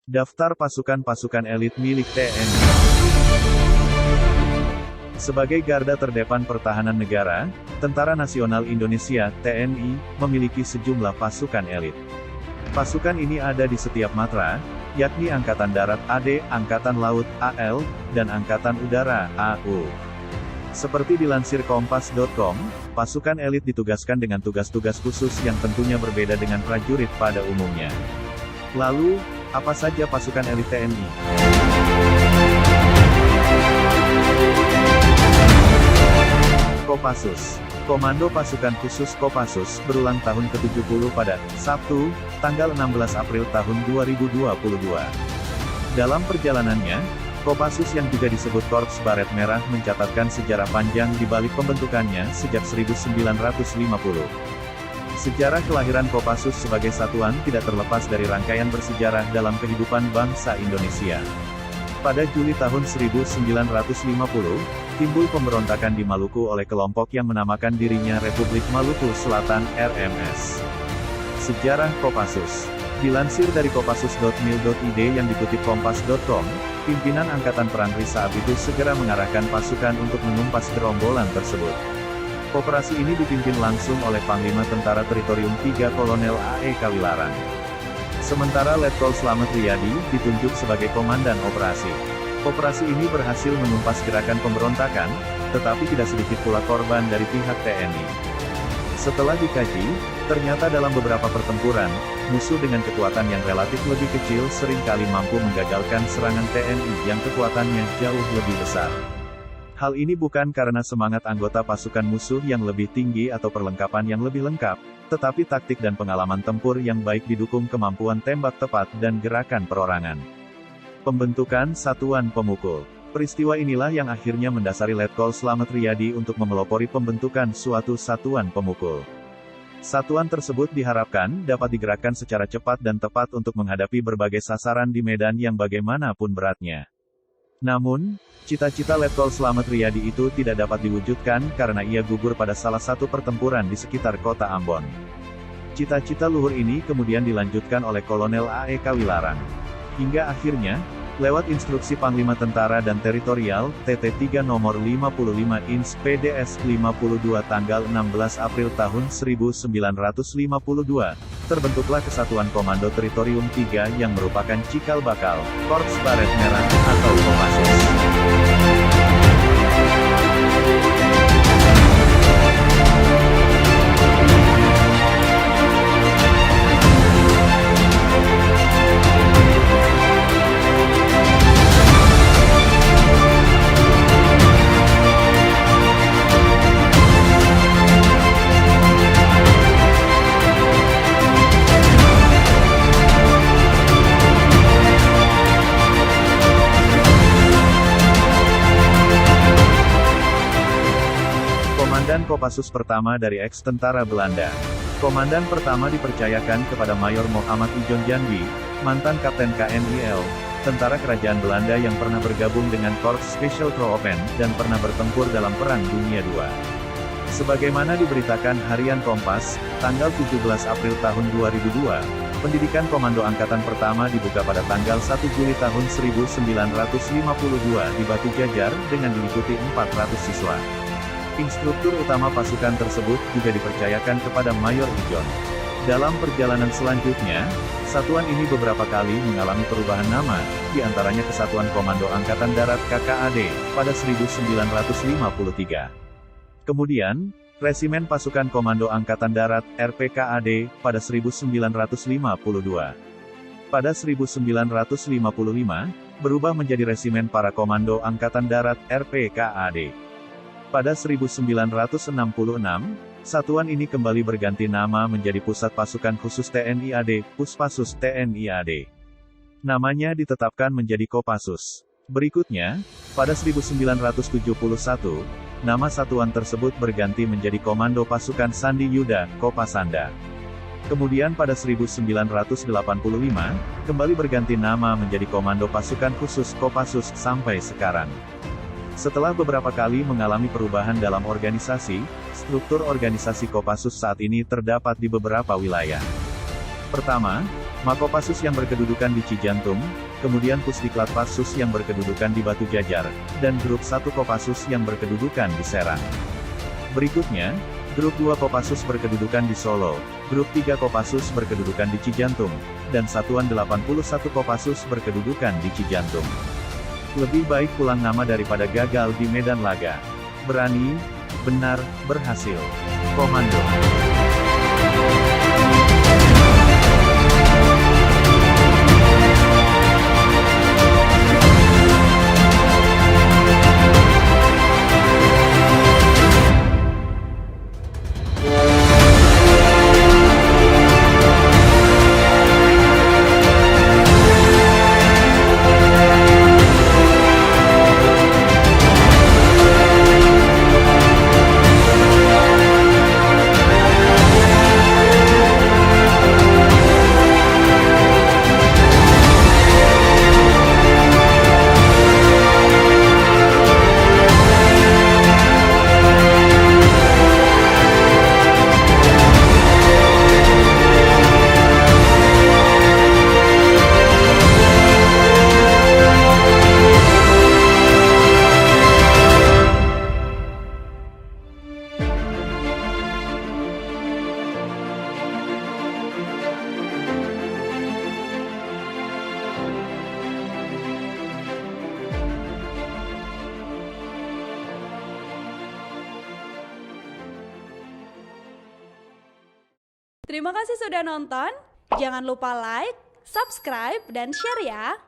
Daftar pasukan-pasukan elit milik TNI. Sebagai garda terdepan pertahanan negara, Tentara Nasional Indonesia (TNI) memiliki sejumlah pasukan elit. Pasukan ini ada di setiap matra, yakni Angkatan Darat (AD), Angkatan Laut (AL), dan Angkatan Udara (AU). Seperti dilansir Kompas.com, pasukan elit ditugaskan dengan tugas-tugas khusus yang tentunya berbeda dengan prajurit pada umumnya. Lalu, apa saja pasukan elit TNI? Kopassus. Komando Pasukan Khusus Kopassus berulang tahun ke-70 pada Sabtu, tanggal 16 April tahun 2022. Dalam perjalanannya, Kopassus yang juga disebut Korps Baret Merah mencatatkan sejarah panjang di balik pembentukannya sejak 1950. Sejarah kelahiran Kopassus sebagai satuan tidak terlepas dari rangkaian bersejarah dalam kehidupan bangsa Indonesia. Pada Juli tahun 1950, timbul pemberontakan di Maluku oleh kelompok yang menamakan dirinya Republik Maluku Selatan (RMS). Sejarah Kopassus. Dilansir dari kopassus.mil.id yang dikutip kompas.com, pimpinan Angkatan Perang saat itu segera mengarahkan pasukan untuk menumpas gerombolan tersebut. Operasi ini dipimpin langsung oleh Panglima Tentara Teritorium III Kolonel A.E. Kawilarang. Sementara Letkol Slamet Riyadi ditunjuk sebagai komandan operasi. Operasi ini berhasil menumpas gerakan pemberontakan, tetapi tidak sedikit pula korban dari pihak TNI. Setelah dikaji, ternyata dalam beberapa pertempuran, musuh dengan kekuatan yang relatif lebih kecil seringkali mampu menggagalkan serangan TNI yang kekuatannya jauh lebih besar. Hal ini bukan karena semangat anggota pasukan musuh yang lebih tinggi atau perlengkapan yang lebih lengkap, tetapi taktik dan pengalaman tempur yang baik didukung kemampuan tembak tepat dan gerakan perorangan. Pembentukan Satuan Pemukul. Peristiwa inilah yang akhirnya mendasari Letkol Slamet Riyadi untuk memelopori pembentukan suatu satuan pemukul. Satuan tersebut diharapkan dapat digerakkan secara cepat dan tepat untuk menghadapi berbagai sasaran di medan yang bagaimanapun beratnya. Namun, cita-cita Letkol Slamet Riyadi itu tidak dapat diwujudkan karena ia gugur pada salah satu pertempuran di sekitar kota Ambon. Cita-cita luhur ini kemudian dilanjutkan oleh Kolonel A.E. Kawilarang. Hingga akhirnya, lewat instruksi Panglima Tentara dan Teritorial, TT3 nomor 55 Ins. PDS 52 tanggal 16 April tahun 1952, terbentuklah Kesatuan Komando Teritorium III yang merupakan cikal bakal Korps Baret Merah atau Kopassus. Komandan Kopassus pertama dari eks-tentara Belanda. Komandan pertama dipercayakan kepada Mayor Muhammad Ijon Janbi, mantan Kapten KNIL, tentara kerajaan Belanda yang pernah bergabung dengan Korps Special Troopen dan pernah bertempur dalam Perang Dunia II. Sebagaimana diberitakan Harian Kompas, tanggal 17 April tahun 2002, pendidikan Komando Angkatan Pertama dibuka pada tanggal 1 Juli tahun 1952 di Batu Jajar dengan diikuti 400 siswa. Instruktur utama pasukan tersebut juga dipercayakan kepada Mayor Ijon. Dalam perjalanan selanjutnya, satuan ini beberapa kali mengalami perubahan nama, di antaranya Kesatuan Komando Angkatan Darat KKAD, pada 1953. Kemudian, Resimen Pasukan Komando Angkatan Darat, RPKAD, pada 1952. Pada 1955, berubah menjadi Resimen Para Komando Angkatan Darat, RPKAD. Pada 1966, satuan ini kembali berganti nama menjadi Pusat Pasukan Khusus TNI AD, Puspassus TNI AD. Namanya ditetapkan menjadi Kopassus. Berikutnya, pada 1971, nama satuan tersebut berganti menjadi Komando Pasukan Sandi Yuda, Kopasanda. Kemudian pada 1985, kembali berganti nama menjadi Komando Pasukan Khusus Kopassus sampai sekarang. Setelah beberapa kali mengalami perubahan dalam organisasi, struktur organisasi Kopassus saat ini terdapat di beberapa wilayah. Pertama, Makopassus yang berkedudukan di Cijantung, kemudian Pusdiklat Passus yang berkedudukan di Batu Jajar, dan Grup 1 Kopassus yang berkedudukan di Serang. Berikutnya, Grup 2 Kopassus berkedudukan di Solo, Grup 3 Kopassus berkedudukan di Cijantung, dan Satuan 81 Kopassus berkedudukan di Cijantung. Lebih baik pulang nama daripada gagal di medan laga. Berani, benar, berhasil. Komando. Terima kasih sudah nonton. Jangan lupa like, subscribe, dan share ya.